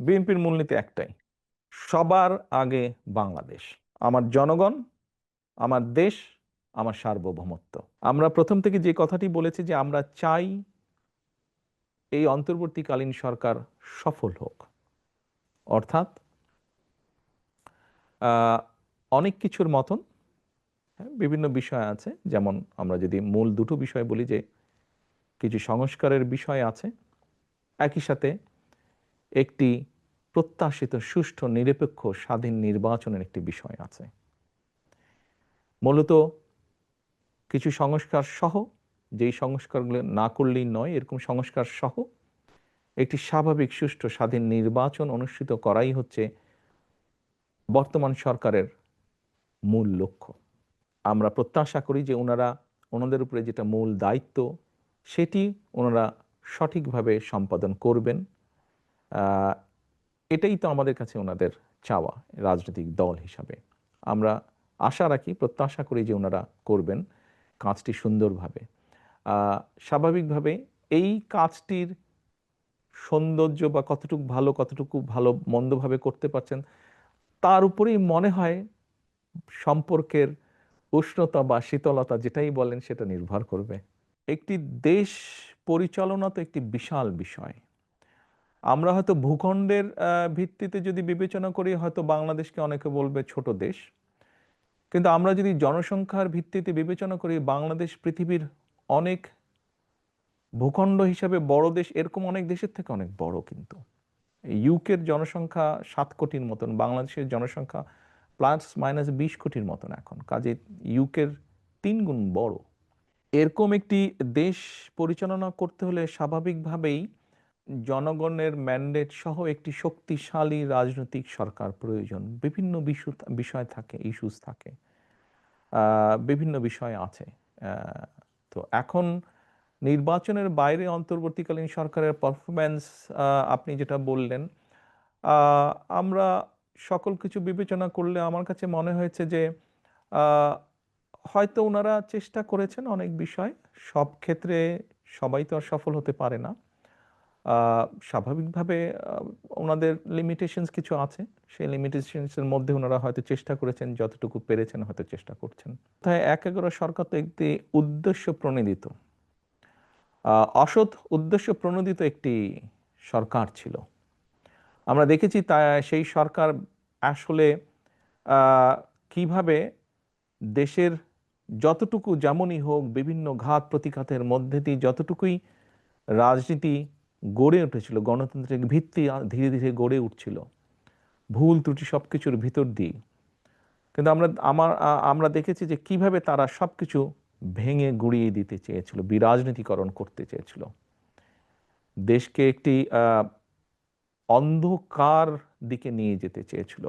বিএনপির মূলনীতি একটাই, সবার আগে বাংলাদেশ, আমার জনগণ, আমার দেশ, আমার সার্বভৌমত্ব। আমরা প্রথম থেকে যে কথাটি বলেছি যে আমরা চাই এই অন্তর্বর্তীকালীন সরকার সফল হোক। অর্থাৎ অনেক কিছুর মতন বিভিন্ন বিষয় আছে, যেমন আমরা যদি মূল দুটো বিষয় বলি যে কিছু সংস্কারের বিষয় আছে, একই সাথে একটি প্রত্যাশিত সুষ্ঠু নিরপেক্ষ স্বাধীন নির্বাচনের একটি বিষয় আছে। মূলত কিছু সংস্কার সহ, যেই সংস্কারগুলো না করলেই নয় এরকম সংস্কার সহ একটি স্বাভাবিক সুষ্ঠু স্বাধীন নির্বাচন অনুষ্ঠিত করাই হচ্ছে বর্তমান সরকারের মূল লক্ষ্য। আমরা প্রত্যাশা করি যে ওনাদের উপরে যেটা মূল দায়িত্ব সেটি ওনারা সঠিকভাবে সম্পাদন করবেন। এটাই তো আমাদের কাছে ওনাদের চাওয়া রাজনৈতিক দল হিসাবে। আমরা আশা রাখি, প্রত্যাশা করি যে ওনারা করবেন কাজটি সুন্দরভাবে। স্বাভাবিকভাবে এই কাজটির সৌন্দর্য বা কতটুকু ভালো মন্দভাবে করতে পারছেন তার উপরেই মনে হয় সম্পর্কের উষ্ণতা বা শীতলতা যেটাই বলেন সেটা নির্ভর করবে। একটি দেশ পরিচালনা তো একটি বিশাল বিষয়। আমরা হয়তো ভূখণ্ডের ভিত্তিতে যদি বিবেচনা করি হয়তো বাংলাদেশকে অনেকে বলবে ছোট দেশ, কিন্তু আমরা যদি জনসংখ্যার ভিত্তিতে বিবেচনা করি বাংলাদেশ পৃথিবীর অনেক ভূখণ্ড হিসাবে বড় দেশ, এরকম অনেক দেশের থেকে অনেক বড়। কিন্তু ইউকের জনসংখ্যা 7 কোটির মতন, বাংলাদেশের জনসংখ্যা ±20 কোটির মতন এখন, কাজে ইউকের 3 গুণ বড়। এরকম একটি দেশ পরিচালনা করতে হলে স্বাভাবিকভাবেই জনগণের ম্যান্ডেট সহ একটি শক্তিশালী রাজনৈতিক সরকার প্রয়োজন। বিভিন্ন বিষয় থাকে, ইস্যুস থাকে, বিভিন্ন বিষয় আছে। তো এখন নির্বাচনের বাইরে অন্তর্বর্তীকালীন সরকারের পারফরম্যান্স, আপনি যেটা বললেন, আমরা সকল কিছু বিবেচনা করলে আমার কাছে মনে হয়েছে যে হয়তো ওনারা চেষ্টা করেছেন অনেক বিষয়, সব ক্ষেত্রে সবাই তো আর সফল হতে পারে না। স্বাভাবিকভাবে ওনাদের লিমিটেশনস কিছু আছে, সেই লিমিটেশনসের মধ্যে ওনারা হয়তো চেষ্টা করেছেন, যতটুকু পেরেছেন হয়তো চেষ্টা করছেন। তাই ১/১১ সরকার তো একটি উদ্দেশ্য প্রণোদিত, অসৎ উদ্দেশ্য প্রণোদিত একটি সরকার ছিল। আমরা দেখেছি তা সেই সরকার আসলে কিভাবে দেশের যতটুকু যেমনই হোক বিভিন্ন ঘাত প্রতিঘাতের মধ্যে দিয়ে যতটুকুই রাজনীতি গড়ে উঠেছিল, গণতান্ত্রিক ভিত্তি ধীরে ধীরে গড়ে উঠছিল ভুল ত্রুটি সবকিছুর ভিতর দিয়ে, কিন্তু আমরা দেখেছি যে কিভাবে তারা সবকিছু ভেঙে গুড়িয়ে দিতে চেয়েছিল, বিরাজনীতিকরণ করতে চেয়েছিল, দেশকে একটি অন্ধকার দিকে নিয়ে যেতে চেয়েছিল।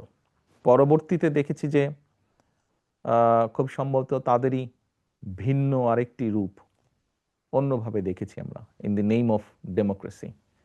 পরবর্তীতে দেখেছি যে খুব সম্ভবত তাদেরই ভিন্ন আরেকটি রূপ অন্যভাবে দেখেছি আমরা, in the name of democracy.